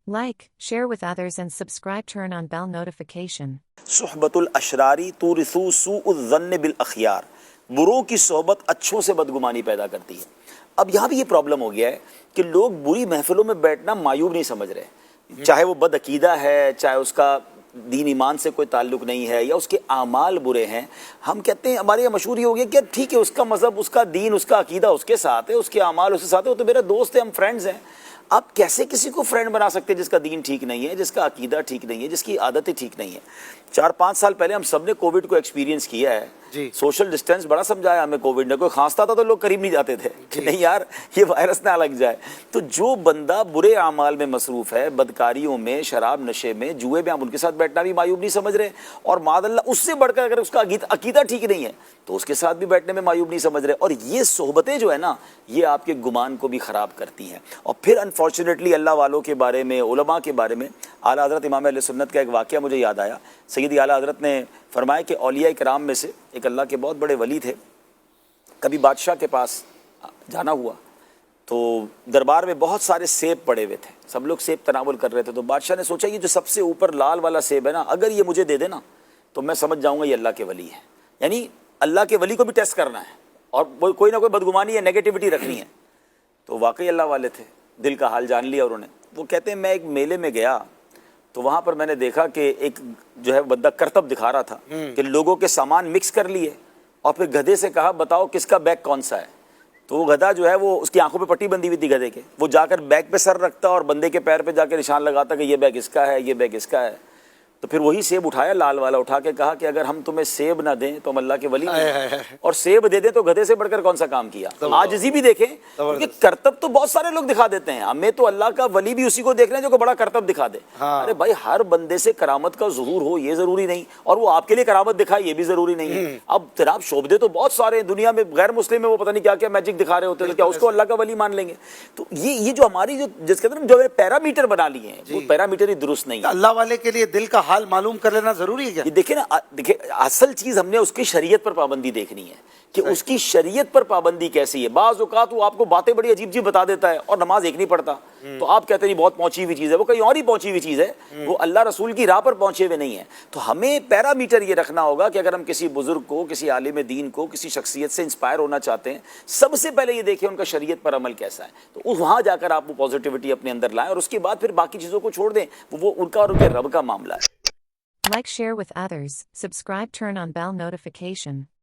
Like, share with others and subscribe, turn on bell notification. صحبت الاشراری تورث سوء الظن بالاخیار، بروں کی صحبت اچھوں سے بدگمانی پیدا کرتی ہے۔ اب یہاں بھی یہ پرابلم ہو گیا ہے کہ لوگ بری محفلوں میں بیٹھنا معیوب نہیں سمجھ رہے، چاہے وہ بد عقیدہ ہے، چاہے اس کا دین ایمان سے کوئی تعلق نہیں ہے یا اس کے اعمال برے ہیں۔ ہم کہتے ہیں، ہمارے یہاں مشہور یہ ہو گیا کہ ٹھیک ہے، اس کا مذہب، اس کا دین، اس کا عقیدہ اس کے ساتھ ہے، اس کے اعمال اس کے ساتھ ہے، وہ تو میرا دوست ہے، ہم فرینڈز ہیں۔ آپ کیسے کسی کو فرینڈ بنا سکتے ہیں جس کا دین ٹھیک نہیں ہے، جس کا عقیدہ ٹھیک نہیں ہے، جس کی عادتیں ٹھیک نہیں ہیں؟ 4-5 سال پہلے ہم سب نے کووڈ کو ایکسپیرینس کیا ہے جی۔ سوشل ڈسٹینس بڑا سمجھایا ہمیں کووڈ نے، کوئی کھانستا تھا تو لوگ قریب نہیں جاتے تھے کہ نہیں یار یہ وائرس نہ لگ جائے۔ تو جو بندہ برے اعمال میں مصروف ہے، بدکاریوں میں، شراب نشے میں، جوئے میں، ہم ان کے ساتھ بیٹھنا بھی معیوب نہیں سمجھ رہے، اور معاذ اللہ اس سے بڑھ کر اگر اس کا عقیدہ ٹھیک نہیں ہے تو اس کے ساتھ بھی بیٹھنے میں معیوب نہیں سمجھ رہے۔ اور یہ صحبتیں جو ہے نا، یہ آپ کے گمان کو بھی خراب کرتی ہیں۔ اور پھر انفارچونیٹلی اللہ والوں کے بارے میں، علماء کے بارے میں، اعلیٰ حضرت امام اہل سنت کا ایک واقعہ مجھے یاد آیا۔ سیدی اعلیٰ حضرت نے فرمایا کہ اولیاء کرام میں سے ایک اللہ کے بہت بڑے ولی تھے۔ کبھی بادشاہ کے پاس جانا ہوا تو دربار میں بہت سارے سیب پڑے ہوئے تھے، سب لوگ سیب تناول کر رہے تھے۔ تو بادشاہ نے سوچا یہ جو سب سے اوپر لال والا سیب ہے نا، اگر یہ مجھے دے دے نا تو میں سمجھ جاؤں گا یہ اللہ کے ولی ہے۔ یعنی اللہ کے ولی کو بھی ٹیسٹ کرنا ہے اور کوئی نہ کوئی بدگمانی یا نیگیٹیوٹی رکھنی ہے۔ تو واقعی اللہ والے تھے، دل کا حال جان لیا انہوں نے۔ وہ کہتے ہیں میں ایک میلے میں گیا تو وہاں پر میں نے دیکھا کہ ایک جو ہے بندہ کرتب دکھا رہا تھا کہ لوگوں کے سامان مکس کر لیے، اور پھر گدھے سے کہا بتاؤ کس کا بیگ کون سا ہے۔ تو وہ گدھا جو ہے وہ اس کی آنکھوں پہ پٹی بندھی ہوئی تھی گدھے کے، وہ جا کر بیگ پہ سر رکھتا اور بندے کے پیر پہ جا کے نشان لگاتا کہ یہ بیگ اس کا ہے، یہ بیگ اس کا ہے۔ تو پھر وہی سیب اٹھایا، لال والا اٹھا کے کہا کہ اگر ہم تمہیں سیب نہ دیں تو ہم اللہ کے ولی نہیں، اور سیب دے دیں تو گدھے سے بڑھ کر کون سا کام کیا۔ عاجزی بھی دیکھیں، کیونکہ کرتب تو بہت سارے لوگ دکھا دیتے ہیں، ہمیں تو اللہ کا ولی بھی اسی کو دیکھ رہے ہیں جو کہ بڑا کرتب دکھا دے۔ ارے بھائی ہر بندے سے کرامت کا ظہور ہو یہ ضروری نہیں، اور وہ آپ کے لیے کرامت دکھائے یہ بھی ضروری نہیں ہے۔ اب جناب شعبدے تو بہت سارے ہیں دنیا میں، غیر مسلم ہے وہ پتہ نہیں کیا کیا میجک دکھا رہے ہوتے ہیں، کیا اس کو اللہ کا ولی مان لیں گے؟ تو یہ جو ہماری جس کے اندر جو پیرامیٹر بنا لیے ہیں وہ پیرامیٹر ہی درست نہیں ہے۔ اللہ والے کے لیے دل کا حال معلوم کر لینا ضروری ہے کیا؟ یہ دیکھیں نا، دیکھیں اصل چیز ہم نے اس کی شریعت پر پابندی دیکھنی ہے کہ اس کی شریعت پر پابندی کیسی ہے۔ بعض اوقات وہ آپ کو باتیں بڑی عجیب عجیب بتا دیتا ہے اور نماز ایک نہیں پڑھتا، تو آپ کہتے ہیں بہت پہنچی ہوئی چیز ہے، وہ کہیں اور ہی پہنچی ہوئی چیز ہے، وہ اللہ رسول کی راہ پر پہنچے ہوئے نہیں ہے۔ تو ہمیں پیرامیٹر یہ رکھنا ہوگا کہ اگر ہم کسی بزرگ کو، کسی عالم دین کو، کسی شخصیت سے انسپائر ہونا چاہتے ہیں، سب سے پہلے یہ دیکھیں ان کا شریعت پر عمل کیسا ہے، تو وہاں جا کر آپ وہ پازیٹیوٹی اپنے اندر لائیں، اور اس کے بعد پھر باقی چیزوں کو چھوڑ دیں، وہ ان کا اور ان کے رب کا معاملہ ہے۔ Like, share with others, subscribe, turn on bell notification.